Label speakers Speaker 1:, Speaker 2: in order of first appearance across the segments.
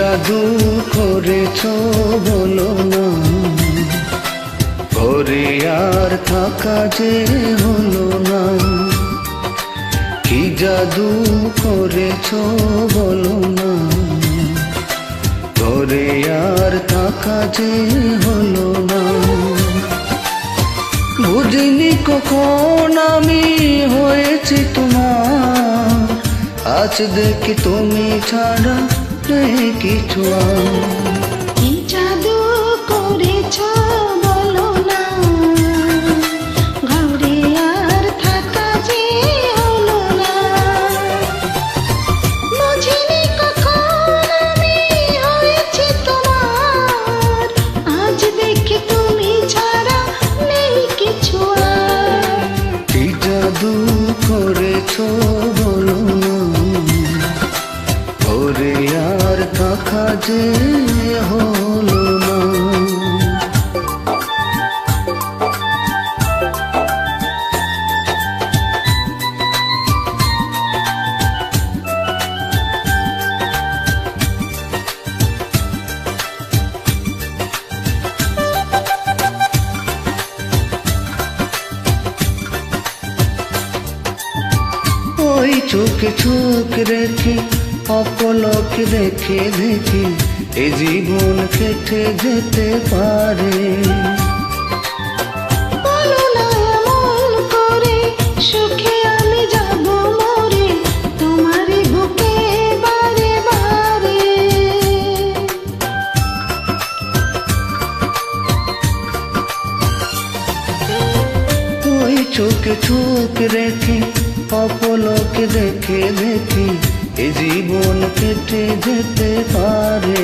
Speaker 1: জাদু করেছ বলো না, ঘরে আর থাকা যে হলো না। কি জাদু করেছ বলো না, ঘরে আর থাকা যে হলো না। বুঝিনি কখন আমি হয়েছি তোমার, আজ দেখি তুমি ছাড়া নেই কিছু আর।
Speaker 2: কি জাদু করেছ বলো না, ঘরে আর থাকা যে হলো না। বুঝিনি কখন আমি হয়েছি তোমার, আজ দেখি তুমি ছাড়া নেই কিছু আর।
Speaker 1: কি জাদু করেছ বলো না, ঘরে আর থাকা যে হলো না। ওই চোখে চোখ রেখে অপলক দেখে দেখে এ জীবন কেটে যেতে পারে।
Speaker 2: বলো না এমন করে, সুখে আমি যাব মরে তোমারই বুকে বারে বারে।
Speaker 1: ওই চোখে চোখ রেখে অপলক দেখে দেখে এ জীবন কেটে যেতে পারে।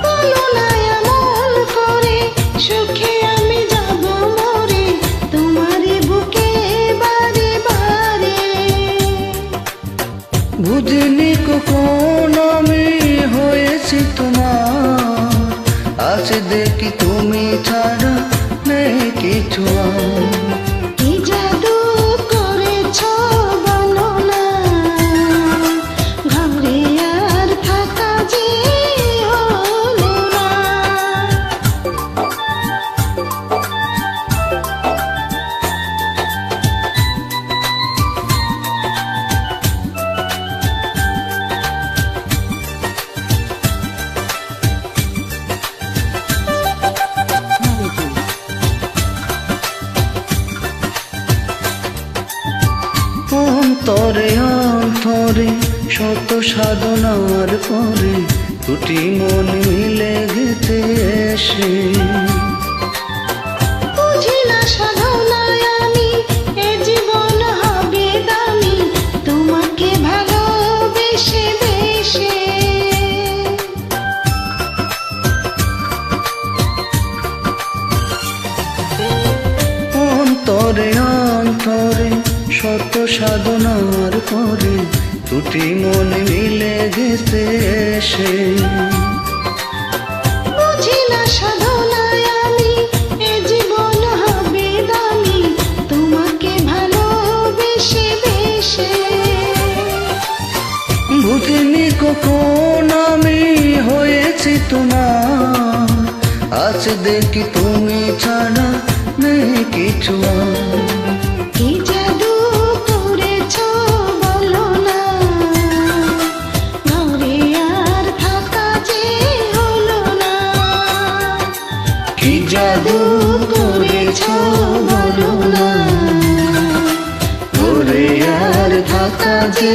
Speaker 2: বলো না এমন করে, সুখে আমি যাব মরে তোমারই বুকে বারে বারে।
Speaker 1: বুঝিনি কখন আমি হয়েছি তোমার, আজ দেখি তুমি ছাড়া নেই কিছু আর।
Speaker 2: কি জাদু করেছ বলো না, ঘরে আর থাকা যে হলো না।
Speaker 1: অন্তরে অন্তরে শত সাধনার পরে দুটি মন মিলে গেছে এসে।
Speaker 2: বুঝি না সাধনায় আমি এ জীবন হবে দামি, তোমাকে ভালোবেসে বেশে।
Speaker 1: অন্তরে অন্তরে শত সাধনার পরে দুটি মন মিলে গেছে এসে।
Speaker 2: বুঝি না সাধনায় আমি এ জীবন হবে দামি, তোমাকে ভালোবেসে বেশে।
Speaker 1: বুঝিনি কখন আমি হয়েছি তোমার, আজ দেখি তুমি ছাড়া নেই কিছু আর।
Speaker 2: কি জাদু করেছ বলো না, ঘরে আর থাকা যে হলো না।
Speaker 1: কি জাদু করেছ বলো না, ঘরে আর থাকা যে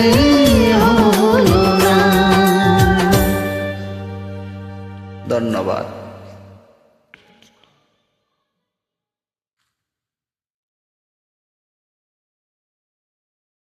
Speaker 1: হলো না। ধন্যবাদ।